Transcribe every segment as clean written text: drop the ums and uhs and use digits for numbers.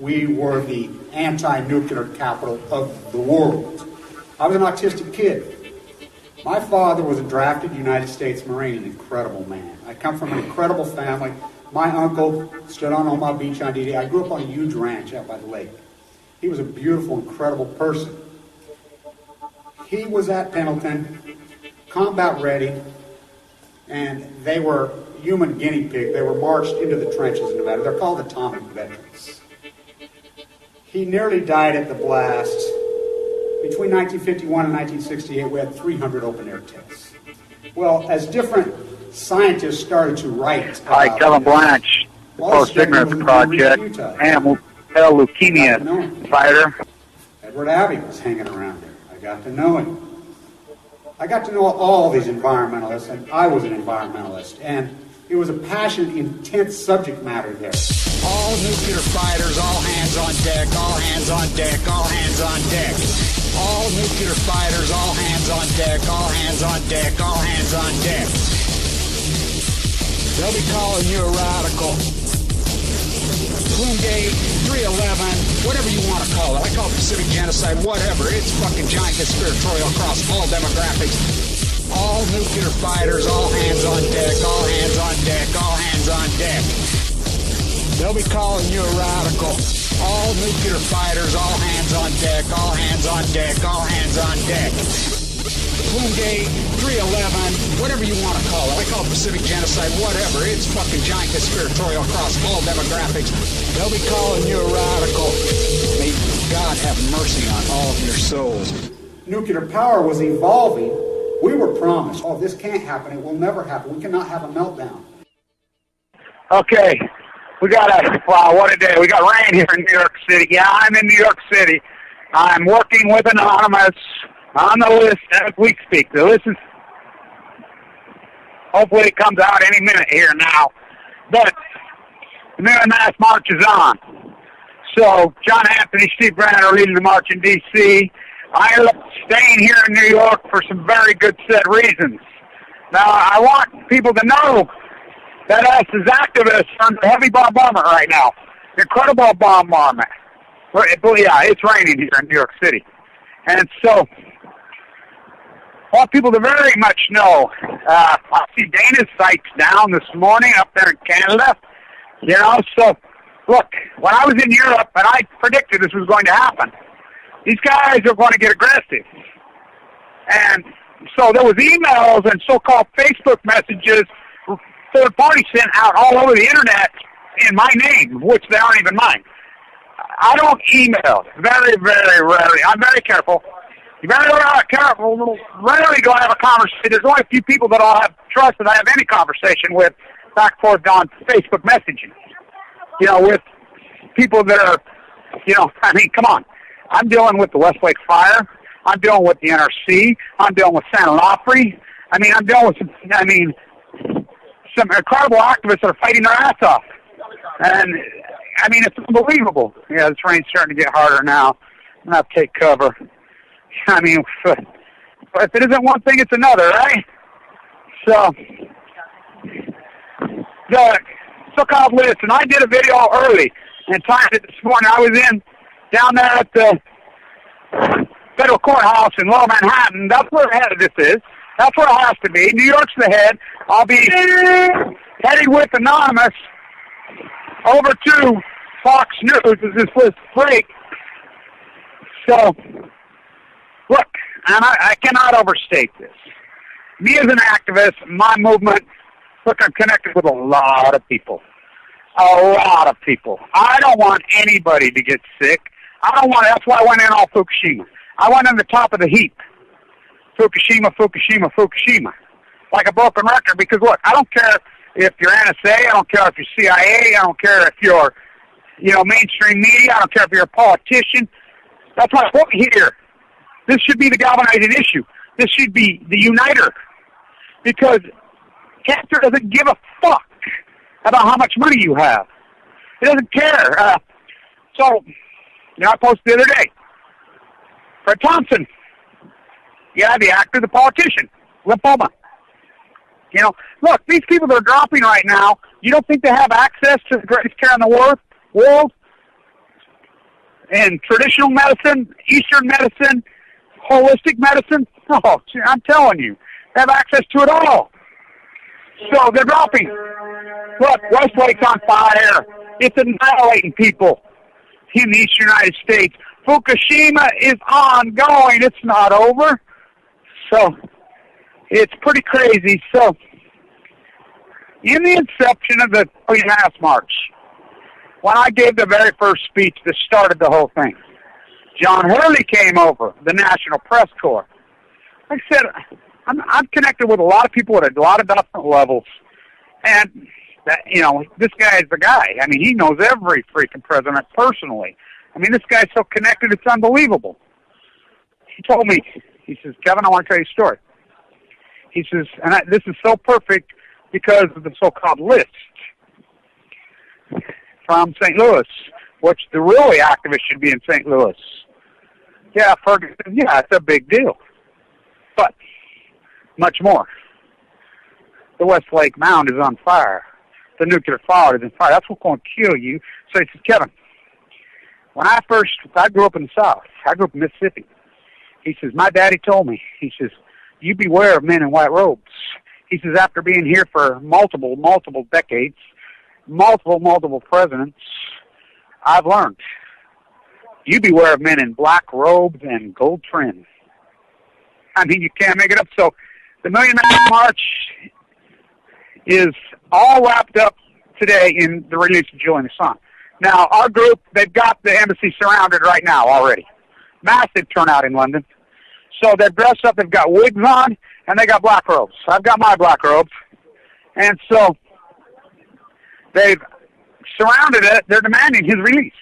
We were the anti-nuclear capital of the world. I was an autistic kid. My father was a drafted United States Marine, an incredible man. I come from an incredible family. My uncle stood on Omaha Beach on D-Day. I grew up on a huge ranch out by the lake. He was a beautiful, incredible person. He was at Pendleton, combat ready, and they were human guinea pig. They were marched into the trenches in Nevada. They're called atomic veterans. He nearly died at the blast. Between 1951 and 1968, we had 300 open-air tests. Well, as different scientists started to write... Hi, Kevin Blanch, the Post-Ignorance Project, animal cell leukemia fighter. Edward Abbey was hanging around there. I got to know him. I got to know all these environmentalists, and I was an environmentalist, and it was a passionate, intense subject matter there. All nuclear fighters, all hands on deck, all hands on deck, all hands on deck. All nuclear fighters, all hands on deck, all hands on deck, all hands on deck. They'll be calling you a radical. Bloomgate, 311, whatever you want to call it. I call it Pacific genocide, whatever. It's fucking giant conspiratorial across all demographics. All nuclear fighters, all hands on deck, all hands on deck, all hands on deck. They'll be calling you a radical. All nuclear fighters, all hands on deck, all hands on deck, all hands on deck. Bloomgate, 311, whatever you want to call it. I call it Pacific genocide, whatever. It's fucking giant conspiratorial across all demographics. They'll be calling you a radical. May God have mercy on all of your souls. Nuclear power was evolving. We were promised, oh, this can't happen. It will never happen. We cannot have a meltdown. Okay. Wow, what a day. We got rain here in New York City. Yeah, I'm in New York City. I'm working with Anonymous on the list as we speak. The list is, hopefully it comes out any minute here now. But the Million Mass March is on. So John Anthony, Steve Brand are leading the march in D.C. I am staying here in New York for some very good set reasons. Now, I want people to know that us as activists are under heavy bombardment right now. Incredible bombardment. Yeah, it's raining here in New York City. And so, I want people to very much know, I see Dana's sights down this morning up there in Canada. You know, so, look, when I was in Europe, and I predicted this was going to happen, these guys are going to get aggressive. And so there was emails and so-called Facebook messages third parties sent out all over the internet in my name, which they aren't even mine. I don't email. Very, very rarely. I'm very careful. Very careful. Rarely do I have a conversation. There's only a few people that I'll have trust that I have any conversation with back and forth on Facebook messaging. You know, with people that are, you know, I mean, come on. I'm dealing with the Westlake Fire. I'm dealing with the NRC. I'm dealing with Santa Onofre. I mean, I'm dealing with some incredible activists that are fighting their ass off. And, I mean, it's unbelievable. Yeah, this rain's starting to get harder now. I'm going to have to take cover. I mean, if it isn't one thing, it's another, right? So, the so-called list, and I did a video early and timed it this morning. I was down there at the federal courthouse in Lower Manhattan. That's where the head of this is. That's where it has to be. New York's the head. I'll be heading with Anonymous over to Fox News as this list breaks. So, look, and I cannot overstate this. Me as an activist, my movement, look, I'm connected with a lot of people. A lot of people. I don't want anybody to get sick. That's why I went in all Fukushima. I went in the top of the heap. Fukushima, Fukushima, Fukushima. Like a broken record, because look, I don't care if you're NSA, I don't care if you're CIA, I don't care if you're, you know, mainstream media, I don't care if you're a politician. That's my point here. This should be the galvanizing issue. This should be the uniter. Because Castor doesn't give a fuck about how much money you have. He doesn't care. So, you know, I posted the other day. Fred Thompson. Yeah, the actor, the politician. Lymphoma. You know, look, these people that are dropping right now, you don't think they have access to the greatest care in the world? in traditional medicine, Eastern medicine, holistic medicine. Oh, I'm telling you, they have access to it all. So they're dropping. Look, Westlake's on fire. It's annihilating people in the Eastern United States. Fukushima is ongoing. It's not over. So it's pretty crazy. So in the inception of the Mass March, when I gave the very first speech that started the whole thing, John Hurley came over, the National Press Corps. Like I said, I'm connected with a lot of people at a lot of different levels. And, that, this guy is the guy. I mean, he knows every freaking president personally. I mean, this guy's so connected, it's unbelievable. He told me, he says, Kevin, I want to tell you a story. He says, this is so perfect because of the so-called list from St. Louis, which the really activists should be in St. Louis. Yeah, Ferguson, yeah, it's a big deal. But much more. The Westlake Mound is on fire. The nuclear fallout is on fire. That's what's going to kill you. So he says, Kevin, when I grew up in the South. I grew up in Mississippi. He says, my daddy told me, he says, you beware of men in white robes. He says, after being here for multiple decades, multiple presidents, I've learned. You beware of men in black robes and gold trim. I mean, you can't make it up. So the Million Man March is all wrapped up today in the release of Julian Assange. Now, our group, they've got the embassy surrounded right now already. Massive turnout in London. So they're dressed up, they've got wigs on, and they got black robes. I've got my black robes. And so they've surrounded it. They're demanding his release.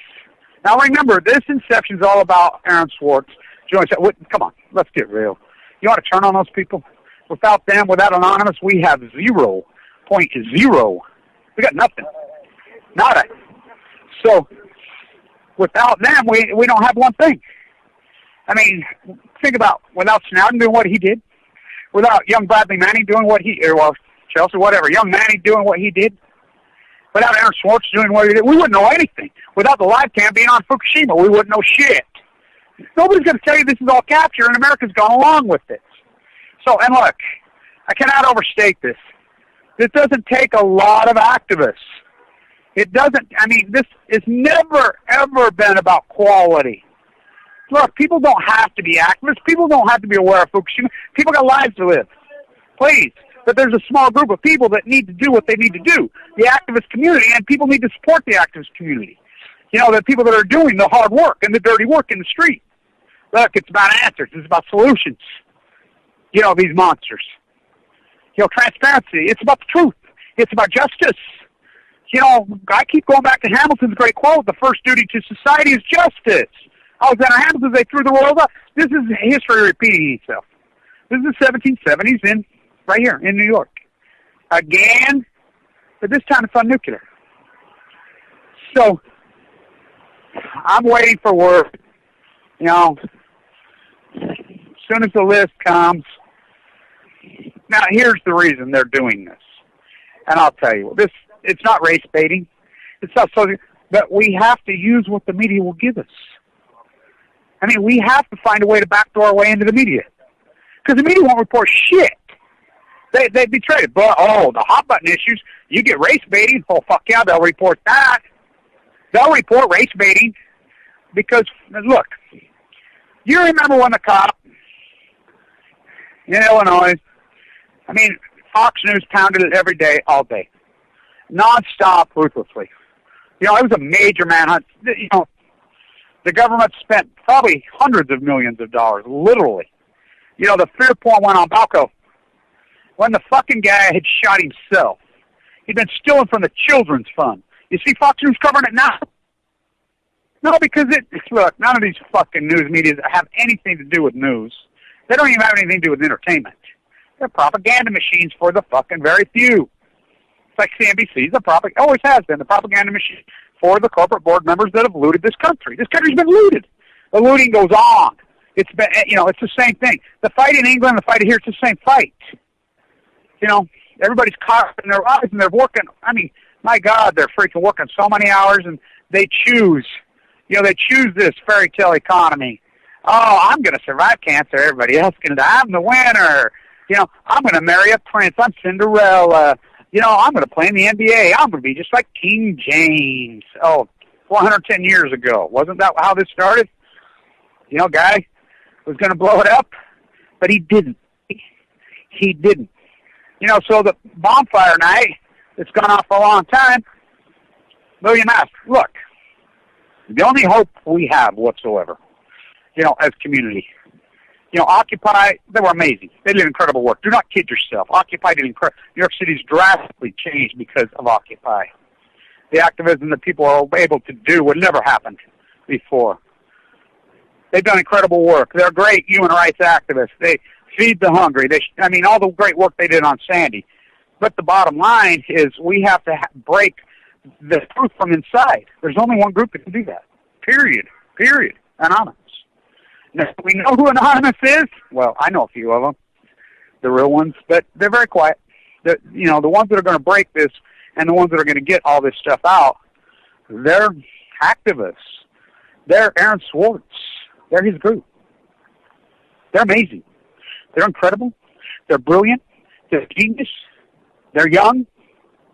Now, remember, this inception is all about Aaron Swartz. Come on, let's get real. You want to turn on those people? Without them, without Anonymous, we have 0.0. We got nothing. Nada. So, without them, we don't have one thing. I mean, think about without Snowden doing what he did, without young Bradley Manning doing what Chelsea, whatever, young Manning doing what he did, without Aaron Swartz doing what he did, we wouldn't know anything. Without the live cam being on Fukushima, we wouldn't know shit. Nobody's going to tell you this is all capture, and America's gone along with it. So, and look, I cannot overstate this. This doesn't take a lot of activists. It doesn't, this has never, ever been about quality. Look, people don't have to be activists. People don't have to be aware of Fukushima. People got lives to live. Please. But there's a small group of people that need to do what they need to do. The activist community, and people need to support the activist community. The people that are doing the hard work and the dirty work in the street. Look, it's about answers. It's about solutions. These monsters. Transparency. It's about the truth. It's about justice. I keep going back to Hamilton's great quote, the first duty to society is justice. Alexander Hamilton, they threw the world up. This is history repeating itself. This is the 1770s right here in New York. Again, but this time it's on nuclear. So, I'm waiting for word. As soon as the list comes. Now, here's the reason they're doing this. And I'll tell you, it's not race baiting. It's not social, but we have to use what the media will give us. We have to find a way to backdoor our way into the media. Because the media won't report shit. They betray it. But, the hot button issues, you get race baiting. Oh, fuck yeah, they'll report that. They'll report race baiting. Because, look, you remember when the cop in Illinois, Fox News pounded it every day, all day. Non-stop, ruthlessly. It was a major manhunt. The government spent probably hundreds of millions of dollars, literally. The fear porn went on Balco. When the fucking guy had shot himself, he'd been stealing from the children's fund. You see Fox News covering it now? No, because look, none of these fucking news media have anything to do with news. They don't even have anything to do with entertainment. They're propaganda machines for the fucking very few. It's like CNBC's always has been the propaganda machine for the corporate board members that have looted this country. This country's been looted. The looting goes on. It's been, it's the same thing. The fight in England, the fight here, it's the same fight. Everybody's caught in their eyes and they're working. My God, they're freaking working so many hours and they choose, They choose this fairy tale economy. Oh, I'm going to survive cancer. Everybody else can die. I'm the winner. I'm going to marry a prince. I'm Cinderella. I'm going to play in the NBA. I'm going to be just like King James. Oh, 110 years ago. Wasn't that how this started? Guy was going to blow it up, but he didn't. He didn't. So the bonfire night, it's gone off for a long time. William asked, look, the only hope we have whatsoever, as community, Occupy, they were amazing. They did incredible work. Do not kid yourself. Occupy did incredible. New York City's drastically changed because of Occupy. The activism that people are able to do would never happened before. They've done incredible work. They're great human rights activists. They feed the hungry. All the great work they did on Sandy. But the bottom line is we have to break the truth from inside. There's only one group that can do that. Period. Anonymous. Now, we know who Anonymous is. Well, I know a few of them, the real ones, but they're very quiet. The ones that are going to break this and the ones that are going to get all this stuff out, they're activists. They're Aaron Swartz. They're his group. They're amazing. They're incredible. They're brilliant. They're genius. They're young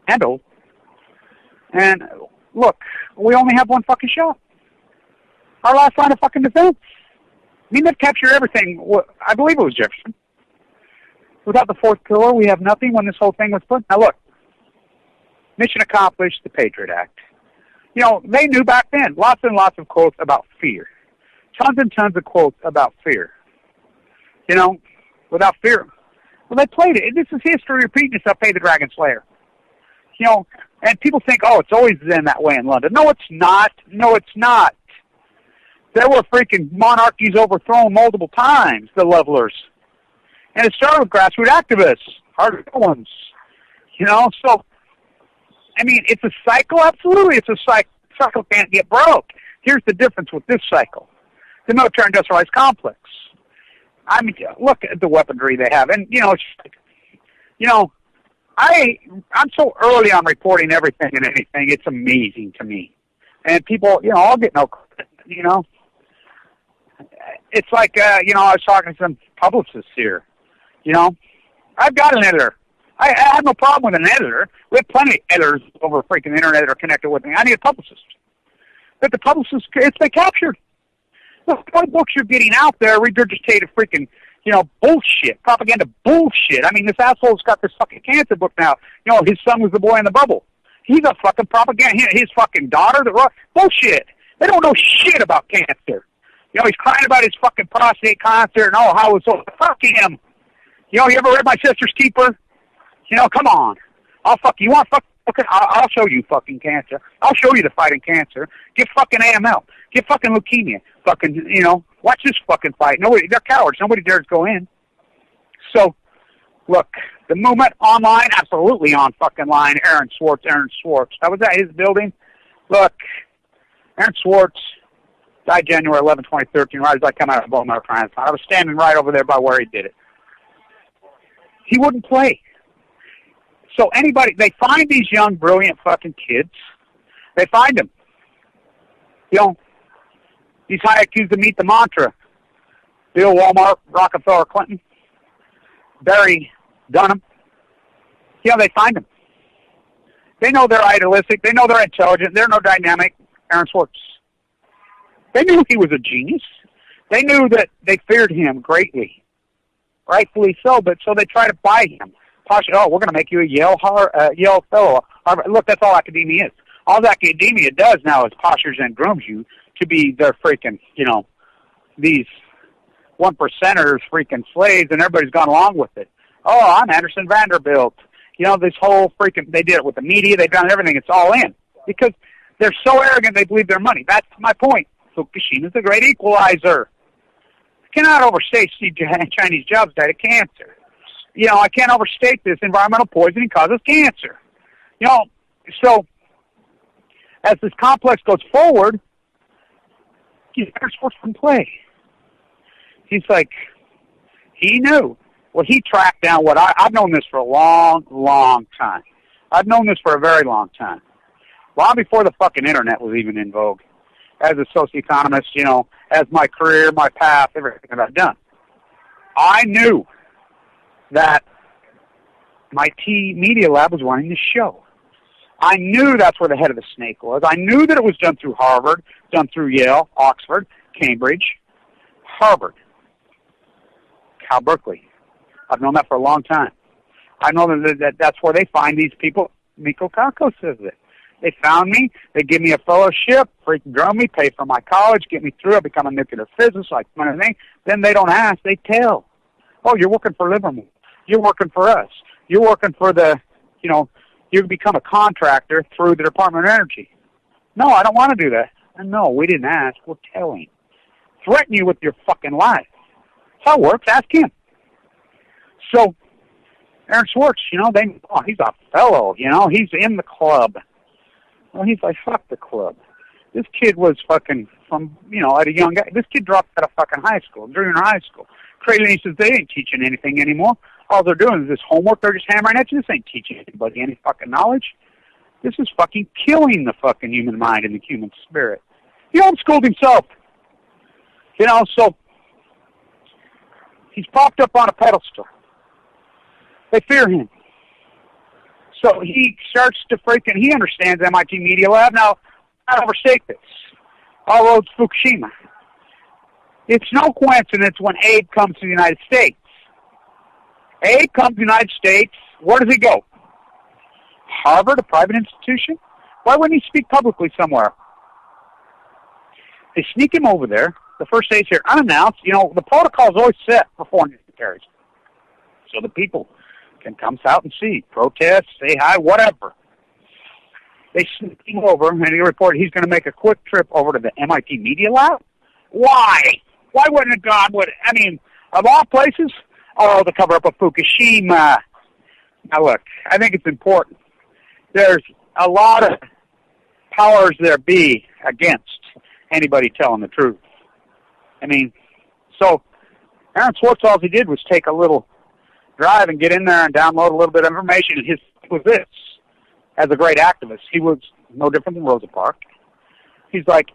and old. And look, we only have one fucking shot. Our last line of fucking defense. They've captured everything. I believe it was Jefferson. Without the fourth pillar, we have nothing when this whole thing was put. Now look, mission accomplished, the Patriot Act. They knew back then, lots and lots of quotes about fear. Tons and tons of quotes about fear. Without fear. Well, they played it. This is history repeating itself, Pay the Dragon Slayer. And people think, oh, it's always been that way in London. No, it's not. There were freaking monarchies overthrown multiple times, the levelers. And it started with grassroots activists, hardcore ones. So, it's a cycle, absolutely. It's a cycle. Cycle can't get broke. Here's the difference with this cycle. The military industrialized complex. Look at the weaponry they have. And, I'm so early on reporting everything and anything. It's amazing to me. And people, I'll get no credit, It's like, I was talking to some publicists here. I've got an editor. I have no problem with an editor. We have plenty of editors over freaking the internet that are connected with me. I need a publicist. But the publicists, it's they captured. The books you're getting out there regurgitated freaking, bullshit, propaganda bullshit. This asshole's got this fucking cancer book now. His son was the boy in the bubble. He's a fucking propaganda. His fucking daughter, bullshit. They don't know shit about cancer. He's crying about his fucking prostate cancer and how it's so. Fuck him. You ever read My Sister's Keeper? Come on. I'll fuck you. Want fuck? Okay, I'll show you fucking cancer. I'll show you the fighting cancer. Get fucking AML. Get fucking leukemia. Fucking, watch this fucking fight. They're cowards. Nobody dares go in. So, look, the movement online, absolutely on fucking line. Aaron Swartz. I was at his building. Look, Aaron Swartz died January 11, 2013, right as I come out of the bone marrow transplant. I was standing right over there by where he did it. He wouldn't play. So they find these young, brilliant fucking kids. They find them. These high IQs that meet the mantra. Bill, Walmart, Rockefeller, Clinton, Barry, Dunham. They find them. They know they're idealistic. They know they're intelligent. They're no dynamic. Aaron Swartz. They knew he was a genius. They knew that they feared him greatly. Rightfully so, but so they try to buy him. We're going to make you a Yale fellow. Look, that's all academia is. All that academia does now is postures and grooms you to be their freaking, these 1%ers freaking slaves, and everybody's gone along with it. Oh, I'm Anderson Vanderbilt. This whole freaking, they did it with the media. They've done everything. It's all in. Because they're so arrogant they believe they're money. That's my point. Fukushima's the great equalizer. I cannot overstate Chinese jobs died of cancer. I can't overstate this. Environmental poisoning causes cancer. So as this complex goes forward, he's forced from play. He's like, he knew. Well, he tracked down what I've known this for a long, long time. I've known this for a very long time. Long before the fucking internet was even in vogue. as a socioeconomist, you know, as my career, my path, everything that I've done. I knew that my media lab was running the show. I knew that's where the head of the snake was. I knew that it was done through Harvard, done through Yale, Oxford, Cambridge, Harvard, Cal Berkeley. I've known that for a long time. I know that's where they find these people. Miko Kako says it. They found me. They give me a fellowship, freaking grow me, pay for my college, get me through. I become a nuclear physicist, like kind of thing. Then they don't ask. They tell. Oh, you're working for Livermore. You're working for us. You're working for the, you know, you become a contractor through the Department of Energy. No, I don't want to do that. And no, we didn't ask. We're telling. Threaten you with your fucking life. That's how it works. Ask him. So, Aaron Swartz, you know, he's a fellow, you know, he's in the club. Well, he's like, fuck the club. This kid was fucking from, you know, at a young guy. This kid dropped out of fucking high school, junior high school. Crazy, he says, they ain't teaching anything anymore. All they're doing is this homework they're just hammering at you. This ain't teaching anybody any fucking knowledge. This is fucking killing the fucking human mind and the human spirit. He homeschooled himself. You know, so he's propped up on a pedestal. They fear him. So he starts to freaking, he understands MIT Media Lab. Now, I overstate this. All roads Fukushima. It's no coincidence when Abe comes to the United States. Abe comes to the United States, where does he go? Harvard, a private institution? Why wouldn't he speak publicly somewhere? They sneak him over there. The first day he's here, unannounced. You know, the protocol is always set for foreign dignitaries. So the people can come out and see, protest, say hi, whatever. They sneak him over, and he reported he's going to make a quick trip over to the MIT Media Lab. Why? Why wouldn't God would? I mean, of all places, oh, the cover up of Fukushima. Now look, I think it's important. There's a lot of powers there be against anybody telling the truth. I mean, so Aaron Swartz, all he did was take a little drive and get in there and download a little bit of information. And his was this. As a great activist, he was no different than Rosa Parks. He's like,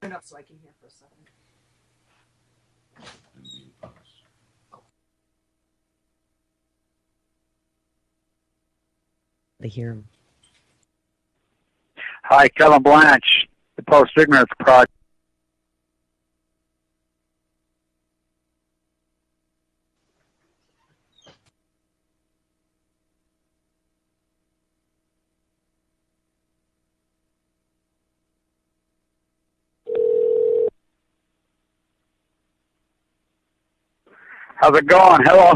Enough so I can hear for a second. To hear him. Hi, Kevin Blanch, the Post Ignorance Project. How's it going? Hello.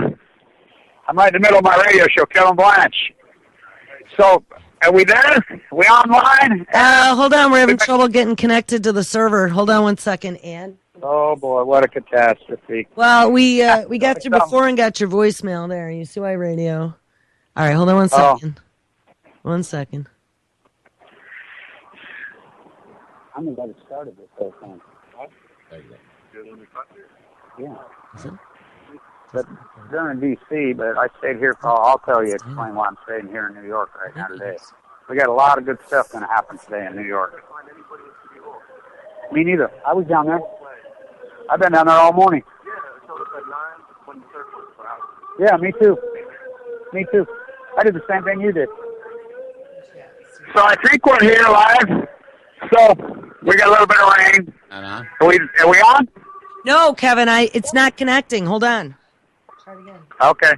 I'm right in the middle of my radio show, Kevin Blanch. So, are we there? Are we online? Hold on, we're having trouble getting connected to the server. Hold on one second, Ann. Oh boy, what a catastrophe! Well, we got you before and got your voicemail there. UCY Radio. All right, hold on one second. 1 second. I'm the guy that started this whole thing. Yeah. Is it? But they're in D.C., but I stayed here for, I'll tell you, explain why I'm staying here in New York right now today. We got a lot of good stuff going to happen today in New York. Me neither. I was down there. I've been down there all morning. Yeah, me too. Me too. I did the same thing you did. So I think we're here live. So we got a little bit of rain. Are we on? No, Kevin, it's not connecting. Hold on. Try it again. Okay.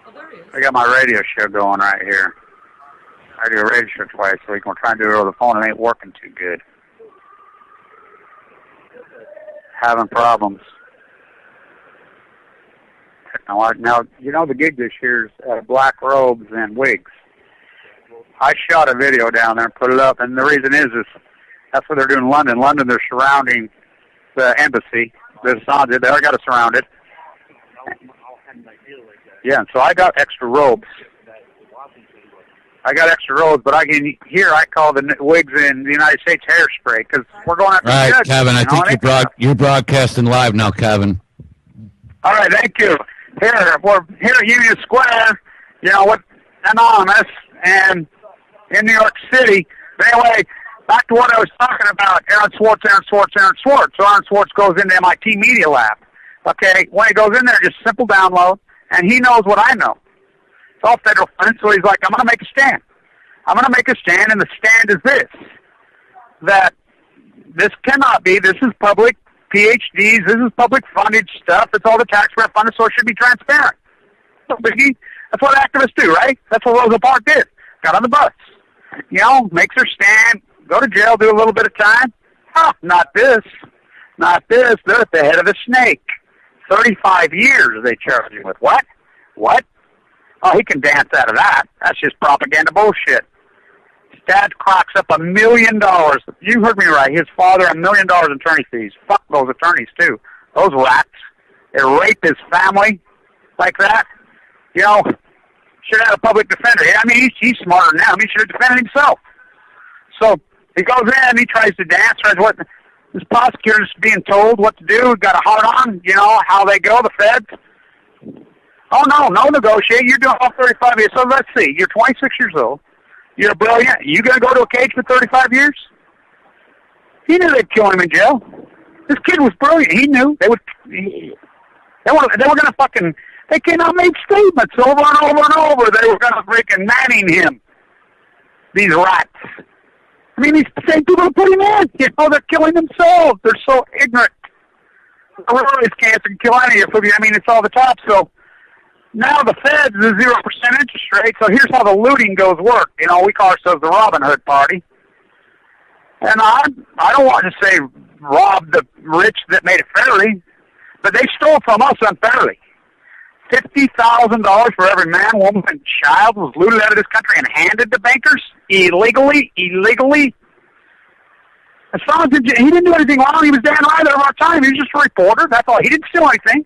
Oh, there he is. I got my radio show going right here. I do a radio show twice a week. We're trying to do it over the phone. It ain't working too good. Having problems. Now, you know the gig this year's black robes and wigs. I shot a video down there and put it up, and the reason is that's what they're doing in London. London, they're surrounding the embassy. They already got it surrounded. Yeah, so I got extra robes. But I call the wigs in the United States hairspray because we're going after Right, the judges, Kevin, I think you're broadcasting live now, Kevin. All right, thank you. We're here at Union Square, with Anonymous and in New York City. But anyway, back to what I was talking about, Aaron Swartz. So Aaron Swartz goes into MIT Media Lab. Okay, when he goes in there, just simple download, and he knows what I know. It's all federal funded, so he's like, I'm going to make a stand. And the stand is this, that this cannot be, this is public PhDs, this is public funded stuff, it's all the taxpayer funded, so it should be transparent. No biggie. That's what activists do, right? That's what Rosa Parks did. Got on the bus. Makes her stand, go to jail, do a little bit of time. Not this. They're at the head of the snake. 35 years they charge him with. What? Oh, he can dance out of that. That's just propaganda bullshit. His dad clocks up $1 million. You heard me right. His father, $1 million in attorney fees. Fuck those attorneys, too. Those rats. They rape his family like that. Should have a public defender. I mean, he's smarter now. He should have defended himself. So he goes in, he tries to dance, this prosecutor's being told what to do, got a hard on, how they go, the feds. Oh, no negotiate. You're doing all 35 years. So let's see. You're 26 years old. You're brilliant. You going to go to a cage for 35 years? He knew they'd kill him in jail. This kid was brilliant. He knew. They were going to fucking... They came out and made statements over and over and over. They were going to freaking Manning him. These rats. I mean, these same people who put him in. They're killing themselves. They're so ignorant. This cancer can kill any of you. I mean, it's all the top. So now the Fed's the 0% interest rate. So here's how the looting goes work. We call ourselves the Robin Hood Party. And I don't want to say rob the rich that made it fairly, but they stole from us unfairly. $50,000 for every man, woman, and child was looted out of this country and handed to bankers illegally. Assange, he didn't do anything wrong. He was Dan Ryder of our time. He was just a reporter. That's all. He didn't steal anything.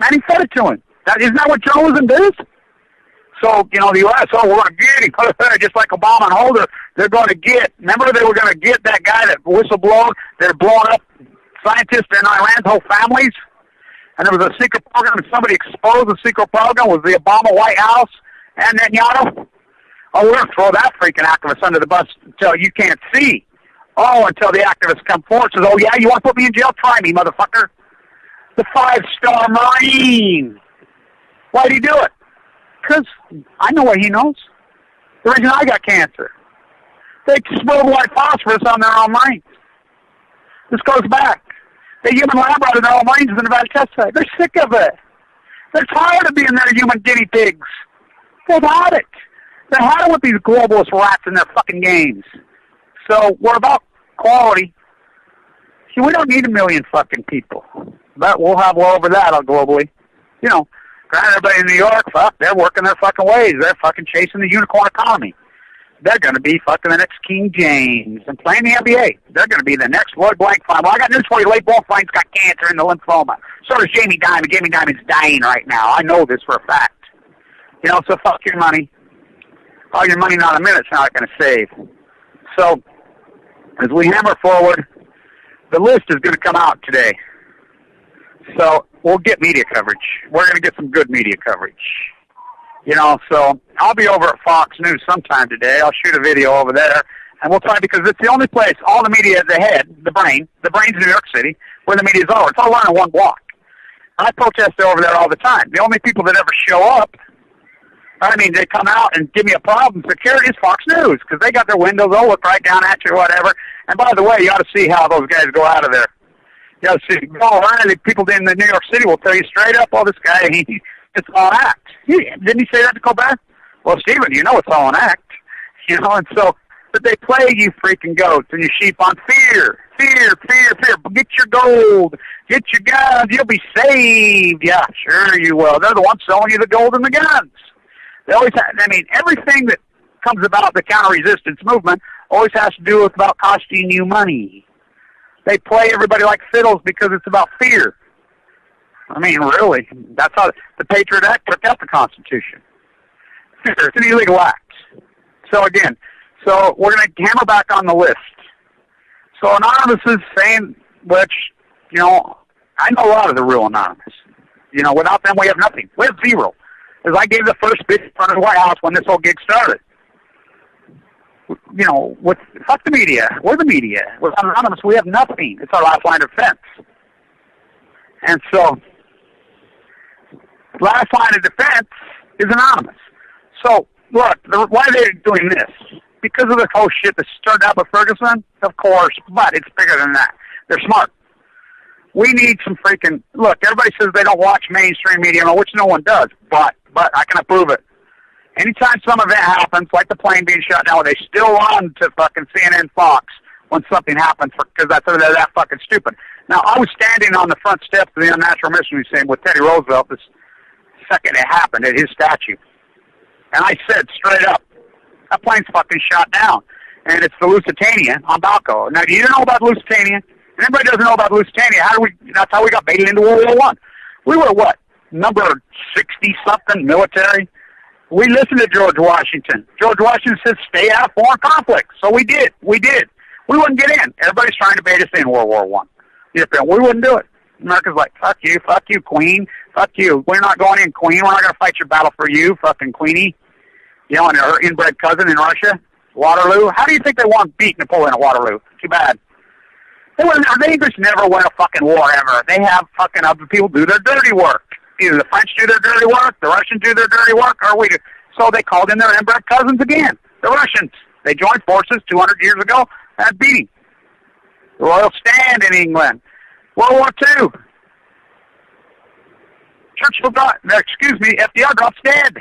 Manning fed it to him. Isn't that what journalism does? So, the U.S., we're going to get him. Just like Obama and Holder, they're going to get. Remember, they were going to get that guy that whistleblowed. They're blowing up scientists in Iran's whole families. And there was a secret program, and somebody exposed the secret program was the Obama White House and Netanyahu. Oh, we're going to throw that freaking activist under the bus until you can't see. Oh, until the activists come forward and says, oh, yeah, you want to put me in jail? Try me, motherfucker. The 5-star Marine. Why'd he do it? Because I know what he knows. The reason I got cancer. They explode white phosphorus on their own minds. This goes back. The human lab out of their own minds in the Nevada test site. They're sick of it. They're tired of being their human guinea pigs. They've had it. They've had it with these globalist rats in their fucking games. So we're about quality. See, we don't need a million fucking people. But we'll have well over that globally. You know, granted, everybody in New York, fuck, they're working their fucking ways. They're fucking chasing the unicorn economy. They're going to be fucking the next King James and playing the NBA. They're going to be the next Lloyd Blanch. Well, I got news for you. Lloyd Blanc's got cancer and the lymphoma. So does Jamie Dimon. Jamie Dimon's dying right now. I know this for a fact. You know, so fuck your money. All your money not a minute's not going to save. So as we hammer forward, the list is going to come out today. So we'll get media coverage. We're going to get some good media coverage. You know, so I'll be over at Fox News sometime today. I'll shoot a video over there, and we'll try, because it's the only place, all the media, the head, the brain's in New York City, where the media's are. It's all on one block. I protest over there all the time. The only people that ever show up, I mean, they come out and give me a problem. Security is Fox News, because they got their windows, they'll look right down at you or whatever. And by the way, you ought to see how those guys go out of there. You ought to see, the people in the New York City will tell you straight up, oh, this guy, it's all act. Didn't he say that to Colbert? Well, Stephen, you know it's all an act. You know, and so, but they play you freaking goats and you sheep on fear. Fear, fear, fear. Get your gold. Get your guns. You'll be saved. Yeah, sure you will. They're the ones selling you the gold and the guns. They always have, I mean, everything that comes about the counter-resistance movement always has to do with about costing you money. They play everybody like fiddles because it's about fear. I mean, really, that's how the Patriot Act took out the Constitution. It's an illegal act. So again, so we're going to hammer back on the list. So Anonymous is saying, which, you know, I know a lot of the real Anonymous. You know, without them, we have nothing. We have zero. Because I gave the first speech in front of the White House when this whole gig started. You know, fuck the media. We're the media. With Anonymous, we have nothing. It's our last line of defense. And so, last line of defense is Anonymous. So, look, why are they doing this? Because of the whole shit that started out with Ferguson? Of course, but it's bigger than that. They're smart. We need some freaking... Look, everybody says they don't watch mainstream media, which no one does, but I can approve it. Anytime some event happens, like the plane being shot down, they still run to fucking CNN Fox when something happens, because they're that fucking stupid. Now, I was standing on the front steps of the Unnatural Mission Museum with Teddy Roosevelt this second it happened at his statue. And I said straight up, that plane's fucking shot down. And it's the Lusitania on Balco. Now, do you know about Lusitania? If anybody doesn't know about Lusitania, that's how we got baited into World War I. We were what? Number 60-something military? We listened to George Washington. George Washington said, stay out of foreign conflicts. So we did. We wouldn't get in. Everybody's trying to bait us in World War I. We wouldn't do it. America's like, fuck you, Queen, fuck you. We're not going in, Queen. We're not going to fight your battle for you, fucking Queenie. You know, and her inbred cousin in Russia, Waterloo. How do you think they won beat Napoleon at Waterloo? Too bad. The English never win a fucking war ever. They have fucking other people do their dirty work. Either the French do their dirty work, the Russians do their dirty work, or we do. So they called in their inbred cousins again, the Russians. They joined forces 200 years ago and beat the Royal Stand in England. World War II. FDR drops dead.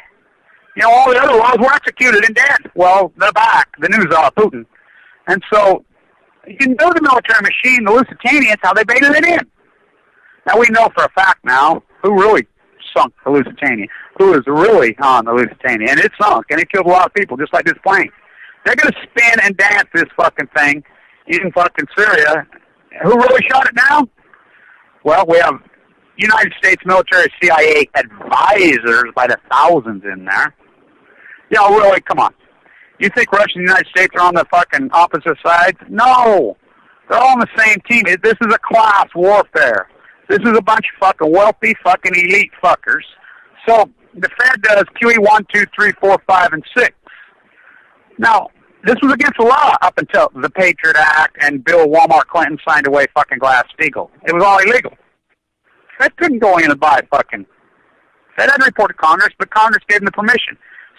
You know, all the other wars were executed and dead. Well, they're back. The news are Putin. And so, you can know the military machine, the Lusitania, it's how they baited it in. Now, we know for a fact now who really sunk the Lusitania, who is really on the Lusitania. And it sunk, and it killed a lot of people, just like this plane. They're going to spin and dance this fucking thing in fucking Syria. Who really shot it down? Well, we have United States military CIA advisors by the thousands in there. You know, really, come on. You think Russia and the United States are on the fucking opposite sides? No. They're all on the same team. This is a class warfare. This is a bunch of fucking wealthy fucking elite fuckers. So the Fed does QE 1, 2, 3, 4, 5, and 6. Now, this was against the law up until the Patriot Act and Bill Walmart Clinton signed away fucking Glass-Steagall. It was all illegal. Fed couldn't go in and buy fucking. Fed had to report to Congress, but Congress gave them the permission.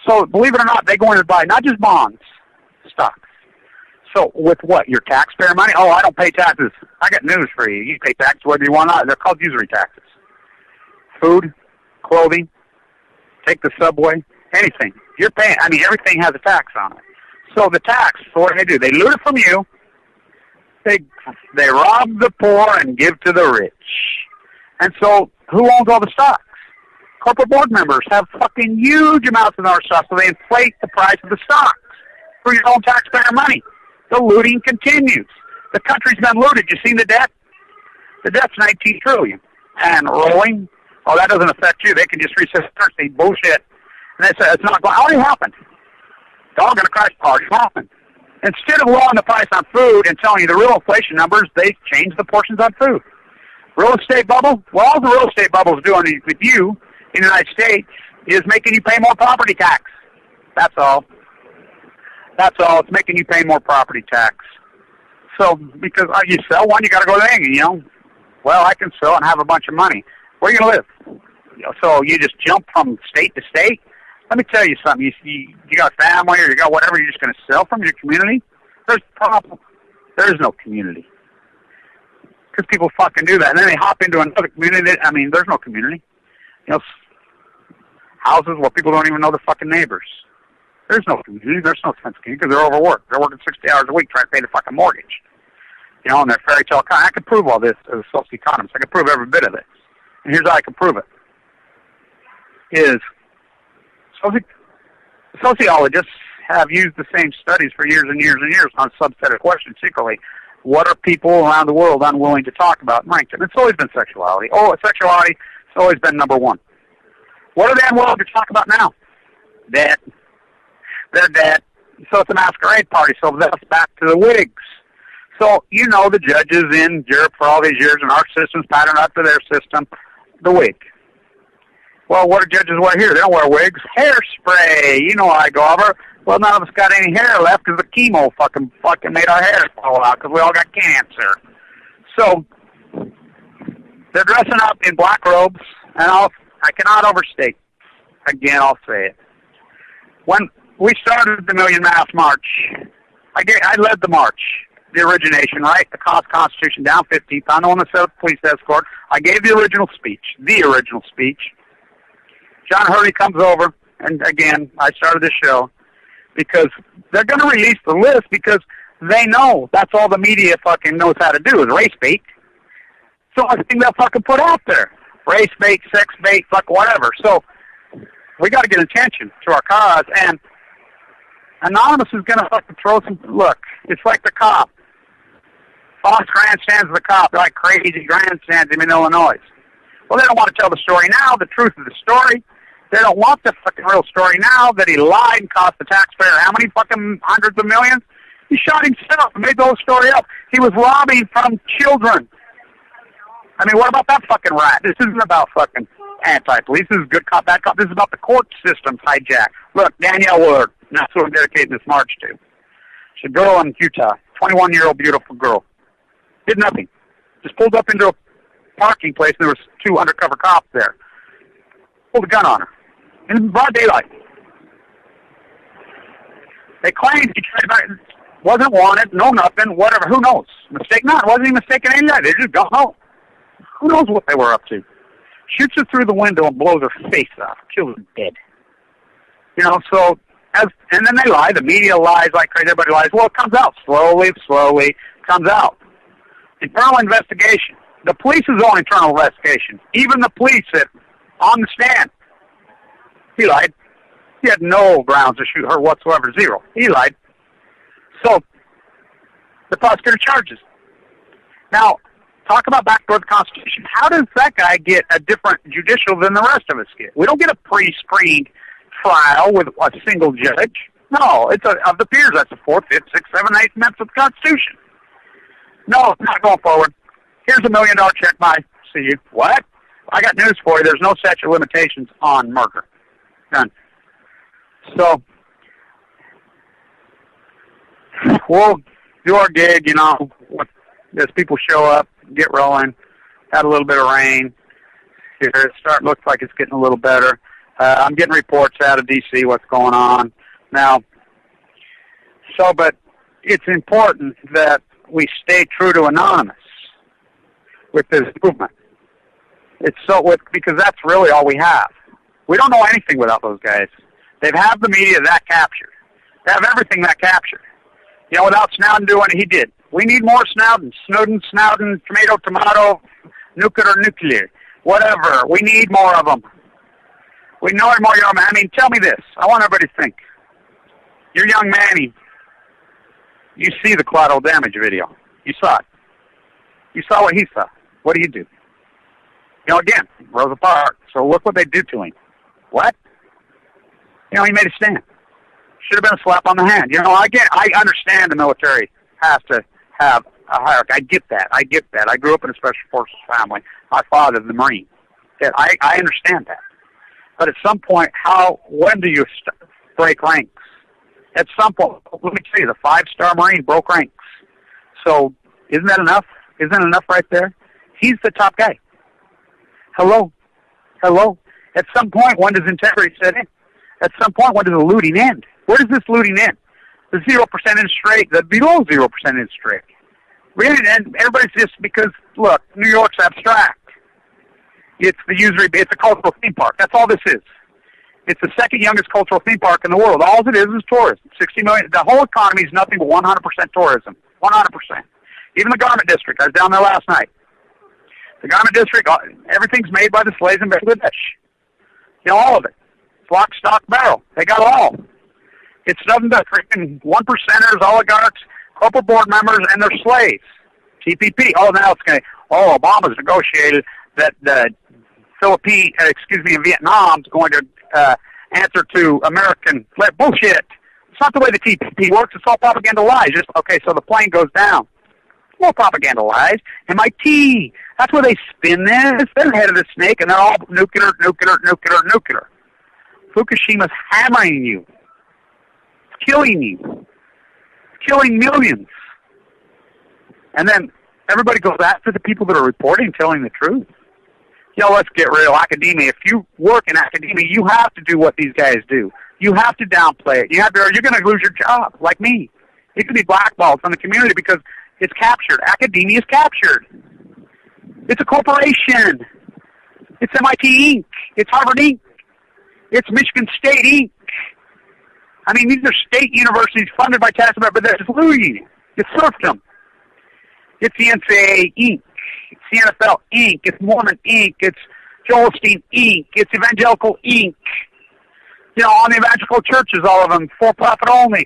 So, believe it or not, they go in and buy not just bonds, stocks. So, with what? Your taxpayer money? Oh, I don't pay taxes. I got news for you. You pay taxes whether you want or not. They're called usury taxes. Food, clothing, take the subway, anything. You're paying. I mean, everything has a tax on it. So the tax, so what do? They loot it from you. They rob the poor and give to the rich. And so, who owns all the stocks? Corporate board members have fucking huge amounts of our stock, so they inflate the price of the stocks for your own taxpayer money. The looting continues. The country's been looted. You seen the debt? The debt's $19 trillion. And rolling. Oh, that doesn't affect you. They can just reset the currency. Bullshit. And they say it's not going. It already happened. It's all going to crash. Already happened. Instead of lowering the price on food and telling you the real inflation numbers, they change the portions on food. Real estate bubble? Well, all the real estate bubble's doing with you in the United States is making you pay more property tax. That's all. That's all. It's making you pay more property tax. So, because you sell one, you got to go to the bank, you know. Well, I can sell and have a bunch of money. Where are you going to live? You know, so you just jump from state to state? Let me tell you something. You got a family or you got whatever, you're just going to sell from your community? There's a problem. There is no community. Because people fucking do that. And then they hop into another community. I mean, there's no community. You know, houses where people don't even know their fucking neighbors. There's no community. There's no sense of community because they're overworked. They're working 60 hours a week trying to pay the fucking mortgage. You know, and they're fairy tale. I can prove all this as a social economist. I can prove every bit of it. And here's how I can prove it. Is sociologists have used the same studies for years and years and years on a subset of questions secretly. What are people around the world unwilling to talk about and rank them? It's always been sexuality. Oh, sexuality has always been number one. What are they unwilling to talk about now? Debt. They're dead. So it's a masquerade party. So that's back to the wigs. So, you know, the judges in Europe for all these years, and our system's patterned after their system, the wig. Well, what do judges wear here? They don't wear wigs. Hairspray. You know how I go over. Well, none of us got any hair left because the chemo fucking made our hair fall out because we all got cancer. So they're dressing up in black robes, and I cannot overstate. Again, I'll say it. When we started the Million Mass March, I led the march, the origination, right? The Constitution down 15th. I'm the one that set up the police escort. I gave the original speech. John Hurley comes over, and again, I started this show because they're going to release the list because they know that's all the media fucking knows how to do is race bait. So I think they'll fucking put out there. Race bait, sex bait, fuck whatever. So we got to get attention to our cause, and Anonymous is going to fucking throw some, look, it's like the cop. Fox grandstands the cop. They're like crazy grandstands him in Illinois. Well, they don't want to tell the story now, the truth of the story. They don't want the fucking real story now that he lied and cost the taxpayer how many fucking hundreds of millions? He shot himself and made the whole story up. He was robbing from children. I mean, what about that fucking rat? This isn't about fucking anti-police. This is good cop, bad cop. This is about the court system's hijack. Look, Danielle Wood, that's who I'm dedicating this march to. She's a girl in Utah, 21-year-old beautiful girl. Did nothing. Just pulled up into a parking place and there was 2 undercover cops there. Pulled a gun on her. In broad daylight. They claimed he wasn't wanted, no nothing, whatever, who knows? Mistake not, wasn't even mistaken any night. They just got home. Who knows what they were up to? Shoots her through the window and blows her face off. Kills her dead. You know, so, and then they lie. The media lies like crazy. Everybody lies. Well, it comes out slowly, comes out. Internal investigation. The police's own internal investigation. Even the police said, on the stand, he lied. He had no grounds to shoot her whatsoever, zero. He lied. So, the prosecutor charges. Now, talk about backdoor the Constitution. How does that guy get a different judicial than the rest of us get? We don't get a pre-screened trial with a single judge. No, it's of the peers. That's the 4th, 5th, 6th, 7th, 8th Amendments of the Constitution. No, not going forward. Here's $1 million check. Bye. See you. What? I got news for you. There's no statute of limitations on murder. None. So, we'll do our gig, you know, as people show up, get rolling. Had a little bit of rain. Here, looks like it's getting a little better. I'm getting reports out of D.C. what's going on now. But it's important that we stay true to anonymous with this movement. Because that's really all we have. We don't know anything without those guys. They have the media that captured. They have everything that captured. You know, without Snowden doing it, he did. We need more Snowden. Snowden, tomato, nuclear, whatever. We need more of them. We know more of them. I mean, tell me this. I want everybody to think. You're young Manny. You see the collateral damage video. You saw it. You saw what he saw. What do? You know, again, Rosa Parks. So look what they do to him. What? You know, he made a stand. Should have been a slap on the hand. You know, again, I understand the military has to have a hierarchy. I get that. I grew up in a special forces family. My father's the Marine. I understand that. But at some point, when do you break ranks? At some point, let me tell you, the 5-star Marine broke ranks. So isn't that enough? Isn't that enough right there? He's the top guy. Hello? At some point, when does integrity set in? At some point, when does the looting end? Where does this looting end? The 0% interest rate, the below 0% interest rate. Really, and everybody's just because, look, New York's abstract. It's a cultural theme park. That's all this is. It's the second youngest cultural theme park in the world. All it is tourism. 60 million. The whole economy is nothing but 100% tourism. 100%. Even the garment district. I was down there last night. The garment district, everything's made by the slaves in Bangladesh. You know, all of it. Lock, stock, barrel. They got it all. It's nothing but freaking 1%ers, oligarchs, corporate board members, and their slaves. TPP. Now it's going to, Obama's negotiated that the Vietnam's going to answer to American bullshit. It's not the way the TPP works. It's all propaganda lies. So the plane goes down. More propaganda lies. MIT. That's where they spin this. They're the head of the snake, and they're all nuclear. Fukushima's hammering you. Killing you. Killing millions. And then everybody goes after the people that are reporting, telling the truth. Let's get real. Academia. If you work in academia, you have to do what these guys do. You have to downplay it. You're going to lose your job, like me. You can be blackballed from the community because it's captured. Academia is captured. It's a corporation. It's MIT Inc. It's Harvard Inc. It's Michigan State Inc. I mean, these are state universities funded by taxpayers, but they're just looting. It's serfdom. It's the NCAA Inc. It's the NFL Inc. It's Mormon Inc. It's Joel Osteen Inc. It's Evangelical Inc. You know, on the evangelical churches, all of them, for deposit only.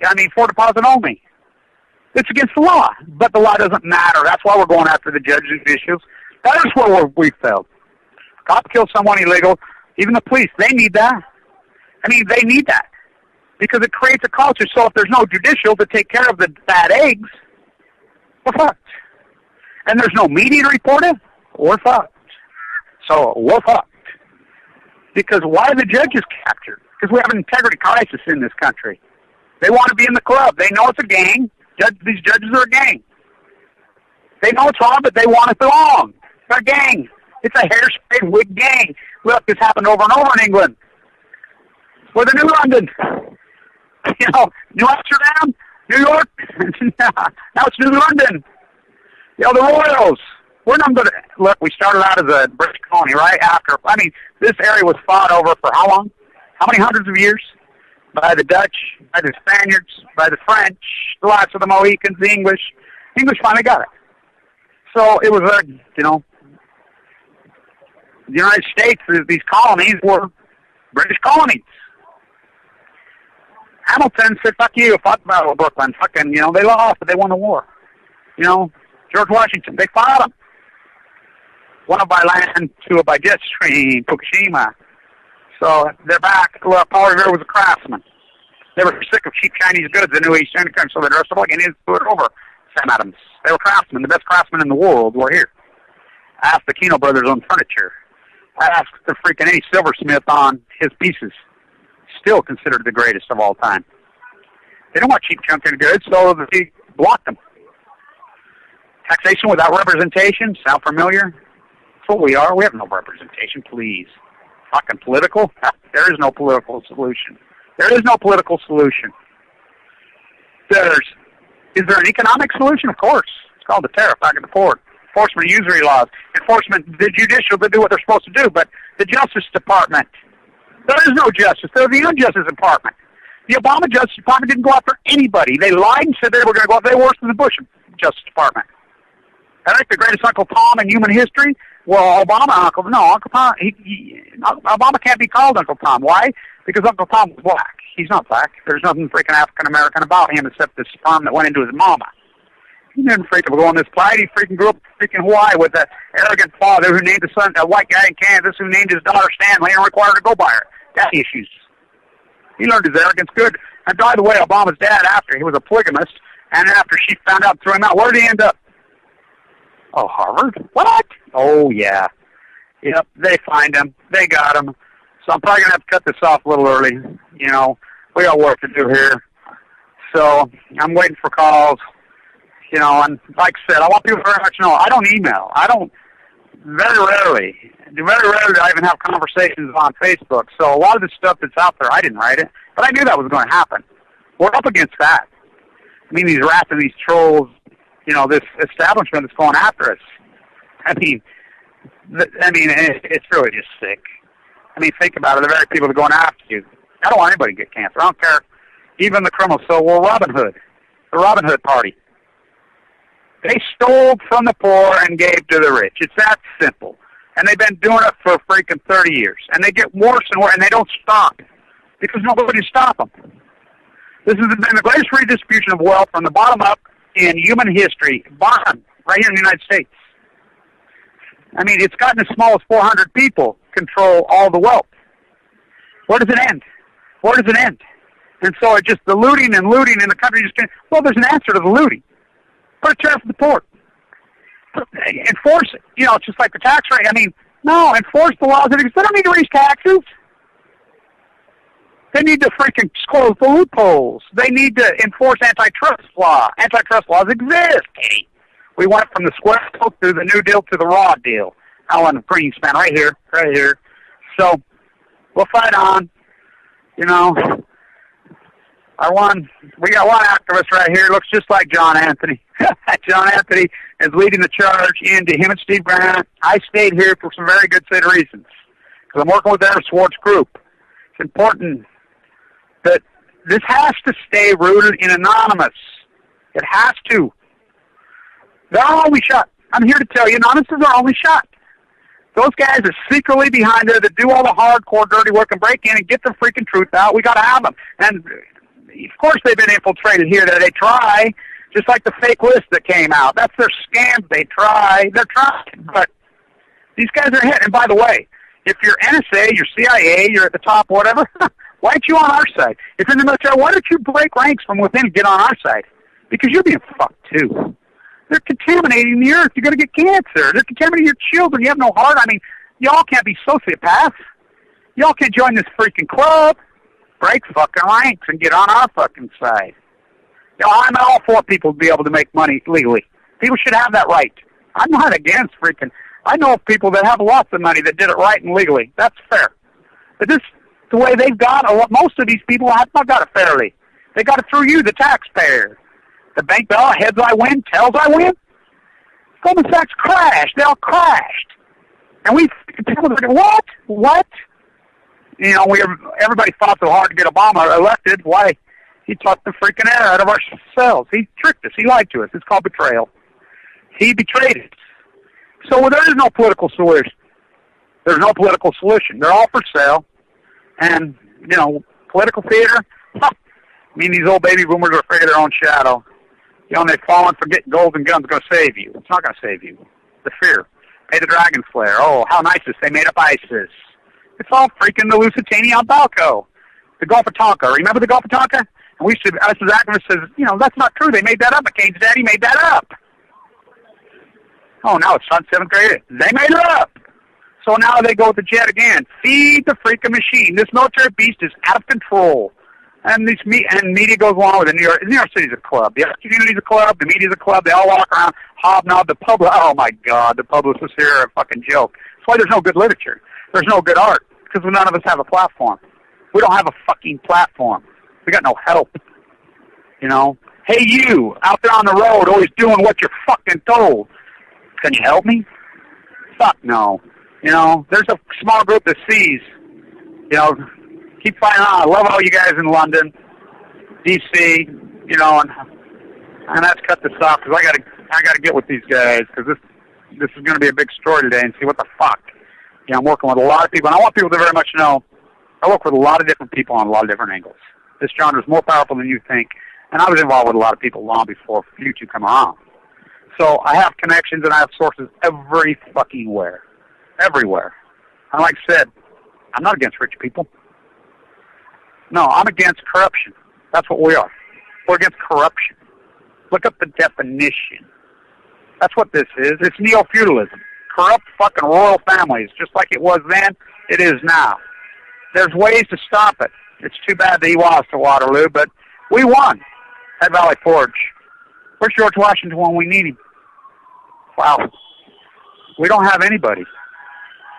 It's against the law, but the law doesn't matter. That's why we're going after the judges' issues. That is where we failed. Cop kills someone illegal, even the police, they need that. They need that because it creates a culture. So if there's no judicial to take care of the bad eggs, we're fucked. And there's no media to report it, we're fucked. So we're fucked. Because why are the judges captured? Because we have an integrity crisis in this country. They want to be in the club. They know it's a gang. These judges are a gang. They know it's wrong, but they want it wrong. They're a gang. It's a hair-sprayed wig gang. Look, this happened over and over in England. With the New London. New Amsterdam, New York. Now it's New London. The Royals. We're not going to... Look, we started out as a British colony, right? This area was fought over for how long? How many hundreds of years? By the Dutch, by the Spaniards, by the French, lots of the Mohicans, the English. The English finally got it. So it was the United States, these colonies were British colonies. Hamilton said, fuck you, fuck Brooklyn, they lost, but they won the war. George Washington, they fought them. One by land, two by jet stream, Fukushima. So they're back. Look, Paul Revere was a craftsman. They were sick of cheap Chinese goods in New East Indian country, so they dressed up like Indians, put it over Sam Adams. They were craftsmen. The best craftsmen in the world were here. Ask the Kino brothers on furniture. Ask the freaking any silversmith on his pieces. Still considered the greatest of all time. They don't want cheap junket goods, so they block them. Taxation without representation. Sound familiar? That's what we are. We have no representation, please. Fucking political? There is no political solution. There is no political solution. Is there an economic solution? Of course. It's called the tariff back at the port. Enforcement of usury laws. Enforcement, the judicial, they do what they're supposed to do, but the Justice Department, there is no justice. They're the Injustice Department. The Obama Justice Department didn't go after anybody. They lied and said they were going to go after. They were worse than the Bush Justice Department. I think the greatest Uncle Tom in human history. Well, Uncle Tom. Obama can't be called Uncle Tom. Why? Because Uncle Tom was black. He's not black. There's nothing freaking African American about him except the sperm that went into his mama. He didn't freaking go on this planet. He freaking grew up in freaking Hawaii with an arrogant father who named his son, a white guy in Kansas who named his daughter Stanley and required her to go by her. Daddy issues. He learned his arrogance good. And by the way, Obama's dad, after he was a polygamist, and after she found out, threw him out. Where did he end up? Oh, Harvard? What? Oh, yeah. Yep, they find him. They got him. So I'm probably going to have to cut this off a little early. You know, we got work to do here. So I'm waiting for calls. You know, and like I said, I want people to very much know, I don't email. Very rarely I even have conversations on Facebook. So a lot of the stuff that's out there, I didn't write it. But I knew that was going to happen. We're up against that. I mean, these rats and these trolls, you know, this establishment that's going after us. I mean, it's really just sick. I mean, think about it. The very people that are going after you. I don't want anybody to get cancer. I don't care. Even the criminals. So, well, Robin Hood. The Robin Hood party. They stole from the poor and gave to the rich. It's that simple. And they've been doing it for freaking 30 years. And they get worse and worse, and they don't stop. Because nobody will stop them. This has been the greatest redistribution of wealth from the bottom up in human history. Bottom, right here in the United States. I mean, it's gotten as small as 400 people control all the wealth. Where does it end? Where does it end? And so it just, the looting and looting in the country just can't, well, there's an answer to the looting. Put a tariff on the port. Enforce it. You know, it's just like the tax rate. I mean, no, enforce the laws that exist. They don't need to raise taxes. They need to freaking close the loopholes. They need to enforce antitrust law. Antitrust laws exist, Katie. We went from the square deal to the New Deal to the Raw Deal. Alan Greenspan, right here. So, we'll fight on. You know, we got one activist right here, looks just like John Anthony. John Anthony is leading the charge into him and Steve Grant. I stayed here for some very good set of reasons. Because I'm working with the Eric Schwartz group. It's important that this has to stay rooted in anonymous. It has to. They're only shot. I'm here to tell you, anonymouses are only shot. Those guys are secretly behind there that do all the hardcore dirty work and break in and get the freaking truth out. We got to have them. And, of course, they've been infiltrated here. They try, just like the fake list that came out. That's their scam. They try. They're trying. But these guys are hit. And, by the way, if you're NSA, you're CIA, you're at the top, whatever, why aren't you on our side? If you're in the military, why don't you break ranks from within and get on our side? Because you're being fucked, too. They're contaminating the earth. You're going to get cancer. They're contaminating your children. You have no heart. I mean, y'all can't be sociopaths. Y'all can't join this freaking club. Break fucking ranks and get on our fucking side. You know, I'm all for people to be able to make money legally. People should have that right. I'm not against freaking. I know of people that have lots of money that did it right and legally. That's fair. But this, the way they've got it, most of these people have not got it fairly. They got it through you, the taxpayer. The bank bell, heads I win, tails I win. Goldman Sachs crashed. They all crashed. And people are like, what? You know, everybody fought so hard to get Obama elected. Why? He took the freaking air out of ourselves. He tricked us. He lied to us. It's called betrayal. He betrayed us. So there is no political solution. There's no political solution. They're all for sale. And, you know, political theater, I mean, these old baby boomers are afraid of their own shadow. You know, and they've fallen for getting gold and guns going to save you. It's not going to save you. The fear. Pay the Dragon Slayer. Oh, how nice is they made up ISIS. It's all freaking the Lusitania on Balco. The Gulf of Tonkin. Remember the Gulf of Tonkin? And we should, us as activists says, you know, that's not true. They made that up. McCain's daddy made that up. Oh, now it's on 7th grade. They made it up. So now they go with the jet again. Feed the freaking machine. This military beast is out of control. And media goes along with it. New York City's a club. The community's a club. The media's a club. They all walk around, hobnob. The public. Oh my God, the publicists here are a fucking joke. That's why there's no good literature. There's no good art because none of us have a platform. We don't have a fucking platform. We got no help. You know. Hey, you out there on the road, always doing what you're fucking told. Can you help me? Fuck no. You know, there's a small group that sees. You know. Keep fighting on. I love all you guys in London, D.C., you know, and let's cut this off because I gotta get with these guys because this is going to be a big story today and see what the fuck. You know, I'm working with a lot of people, and I want people to very much know I work with a lot of different people on a lot of different angles. This genre is more powerful than you think, and I was involved with a lot of people long before you two come around. So I have connections and I have sources every fucking where, everywhere. And like I said, I'm not against rich people. No, I'm against corruption. That's what we are. We're against corruption. Look up the definition. That's what this is. It's neo-feudalism. Corrupt fucking royal families, just like it was then, it is now. There's ways to stop it. It's too bad that he lost to Waterloo, but we won at Valley Forge. Where's George Washington when we need him? Wow. We don't have anybody.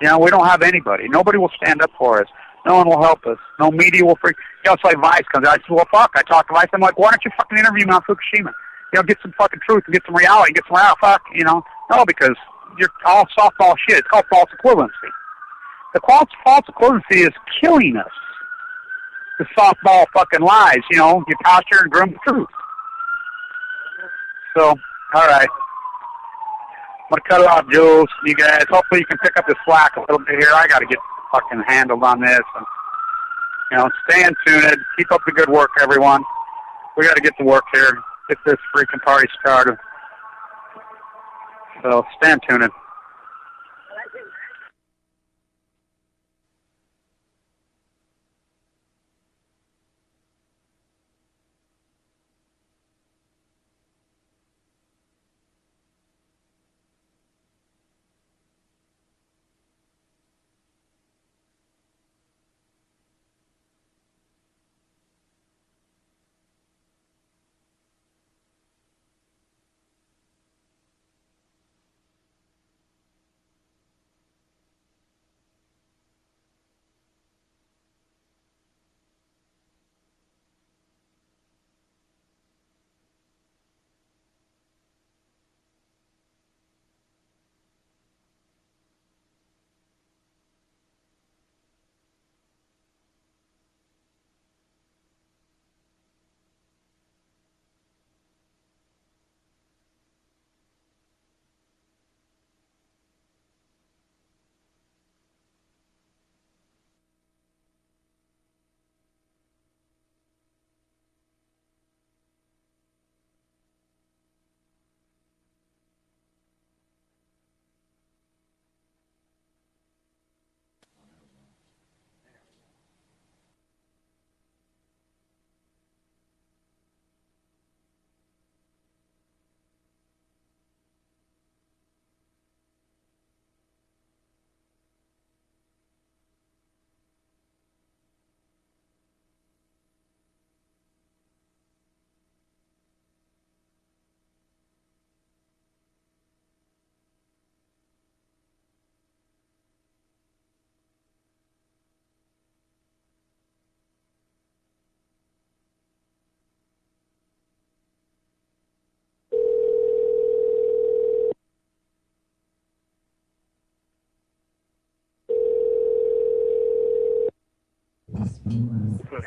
You know, we don't have anybody. Nobody will stand up for us. No one will help us. No media will freak. You know, it's like Vice comes out. I said, well, fuck. I talked to Vice. I'm like, why don't you fucking interview me on Fukushima? You know, get some fucking truth and get some reality. Get some reality. Fuck, you know. No, because you're all softball shit. It's called false equivalency. The false equivalency is killing us. The softball fucking lies, you know. You posture and groom the truth. So, all right. I'm going to cut it off, Jules. You guys, hopefully you can pick up the slack a little bit here. I got to get fucking handled on this. And, you know, stay in tuned. Keep up the good work, everyone. We got to get to work here. Get this freaking party started. So stay in tuned.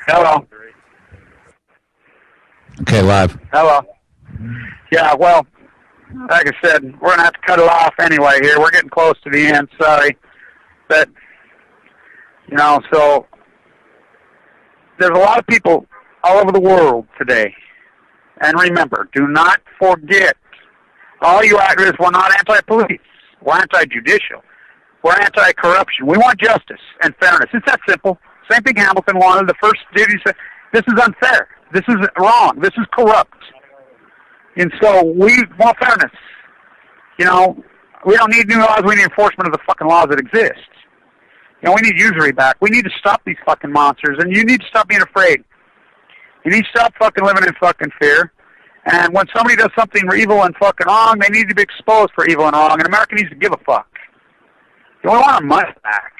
Hello. Okay, live. Hello. Yeah, well, like I said, we're going to have to cut it off anyway here. We're getting close to the end, sorry. But, you know, so there's a lot of people all over the world today. And remember, do not forget, all you activists, we're not anti-police. We're anti-judicial. We're anti-corruption. We want justice and fairness. It's that simple. Same thing Hamilton wanted. The first duty said, this is unfair. This is wrong. This is corrupt. And so we want fairness. You know, we don't need new laws. We need enforcement of the fucking laws that exist. You know, we need usury back. We need to stop these fucking monsters. And you need to stop being afraid. You need to stop fucking living in fucking fear. And when somebody does something evil and fucking wrong, they need to be exposed for evil and wrong. And America needs to give a fuck. You only want our money back.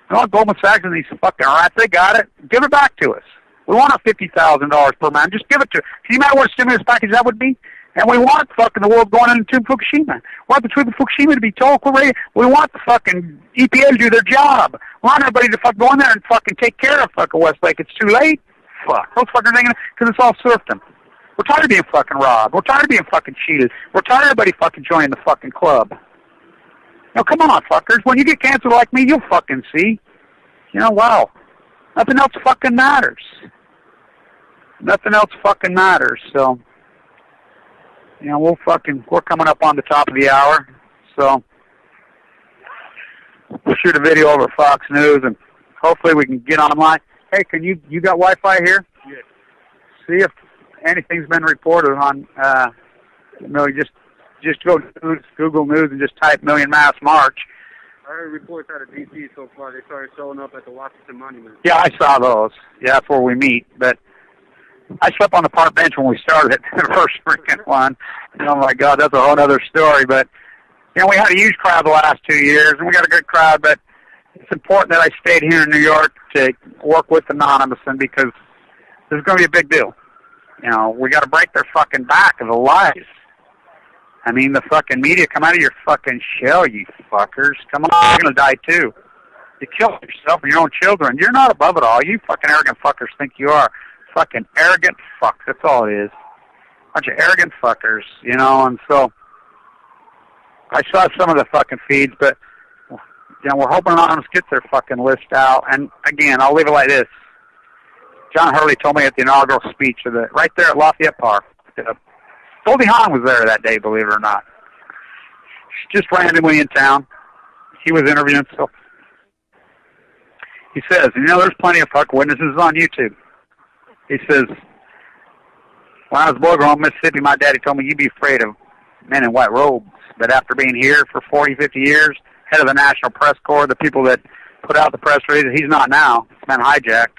We want Goldman Sachs and these fucking rats. They got it. Give it back to us. We want our $50,000 per man. Just give it to us. Can you imagine what a stimulus package that would be? And we want fucking the world going into Fukushima. We want the truth of Fukushima to be told. We want the fucking EPA to do their job. We want everybody to fucking go in there and fucking take care of fucking Westlake. It's too late. Fuck. Those fuckers thinking because it's all serfdom. We're tired of being fucking robbed. We're tired of being fucking cheated. We're tired of everybody fucking joining the fucking club. Now, come on, fuckers. When you get cancer like me, you'll fucking see. Wow. Nothing else fucking matters. Nothing else fucking matters. So, we're coming up on the top of the hour. So, we'll shoot a video over Fox News and hopefully we can get online. Hey, you got Wi-Fi here? Yes. See if anything's been reported on, just go to Google News and just type Million Mass March. I heard reports out of D.C. so far. They started showing up at the Washington Monument. Yeah, I saw those. Yeah, that's where we meet. But I slept on the park bench when we started the first freaking one. Oh, my God, that's a whole other story. But, we had a huge crowd the last 2 years, and we got a good crowd. But it's important that I stayed here in New York to work with Anonymous, and because this is going to be a big deal. We got to break their fucking back of the lies. I mean, the fucking media, come out of your fucking shell, you fuckers. Come on, you're going to die too. You killed yourself and your own children. You're not above it all. You fucking arrogant fuckers think you are. Fucking arrogant fucks. That's all it is. Bunch of arrogant fuckers, and so I saw some of the fucking feeds, but, we're hoping Anonymous gets their fucking list out. And, again, I'll leave it like this. John Hurley told me at the inaugural speech right there at Lafayette Park. Goldie Hawn was there that day, believe it or not. Just randomly in town. He was interviewing, so he says, there's plenty of fuck witnesses on YouTube. He says, when I was a boy growing up in Mississippi, my daddy told me you'd be afraid of men in white robes. But after being here for 40, 50 years, head of the National Press Corps, the people that put out the press releases, he's not now. It's been hijacked.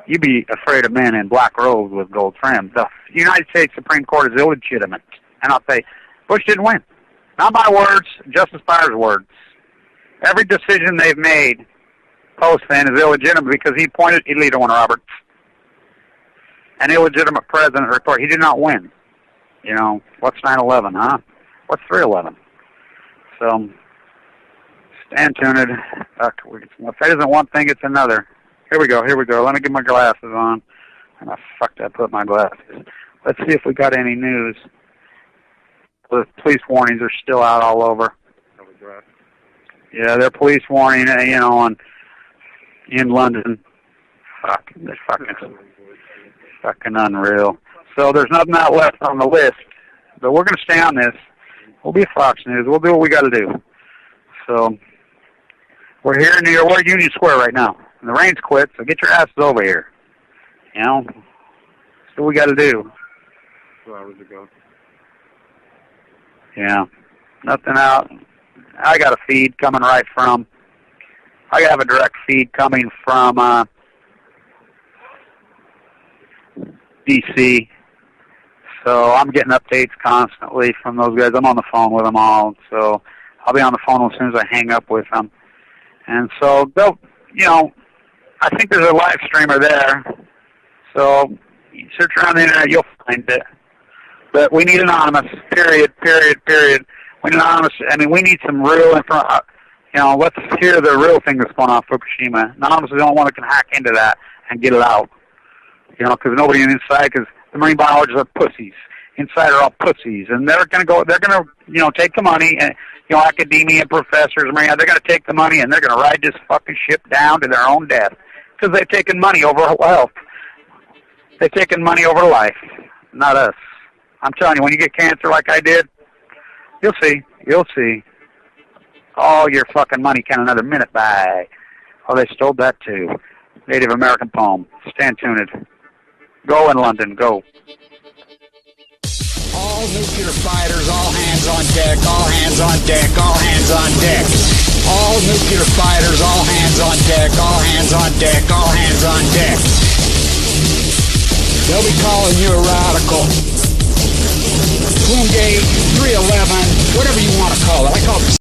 You'd be afraid of men in black robes with gold trim. The United States Supreme Court is illegitimate. And I'll say, Bush didn't win. Not my words, Justice Breyer's words. Every decision they've made post then is illegitimate because he appointed Alito and Roberts. An illegitimate president report. He did not win. What's 9/11, huh? What's 3/11? So, stand tuned. If that isn't one thing, it's another. Here we go. Let me get my glasses on. And I put my glasses. Let's see if we got any news. The police warnings are still out all over. Yeah, they're police warning, in London. They're fucking unreal. So there's nothing out left on the list. But we're going to stay on this. We'll be Fox News. We'll do what we got to do. So we're here in New York. We're at Union Square right now. And the rain's quit, so get your asses over here. That's what we got to do. 2 hours ago. Yeah. Nothing out. I got a feed coming right from, I have a direct feed coming from D.C., so I'm getting updates constantly from those guys. I'm on the phone with them all, so I'll be on the phone as soon as I hang up with them. And so they'll, I think there's a live streamer there, so you search around the internet, you'll find it. But we need Anonymous, period. We need Anonymous. We need some real information. Let's hear the real thing that's going on in Fukushima. Anonymous is the only one that can hack into that and get it out. Because nobody inside, because the marine biologists are pussies. Inside are all pussies, and they're going to take the money, and academia professors, they're going to take the money and they're going to ride this fucking ship down to their own death because they've taken money over health. They've taken money over life, not us. I'm telling you, when you get cancer like I did, you'll see. All your fucking money can another minute buy. Oh, they stole that too. Native American poem. Stand tuned. Go in London, go. All nuclear fighters, all hands on deck, all hands on deck, all hands on deck. All nuclear fighters, all hands on deck, all hands on deck, all hands on deck. They'll be calling you a radical. Swoongate, 311, whatever you want to call it. I call it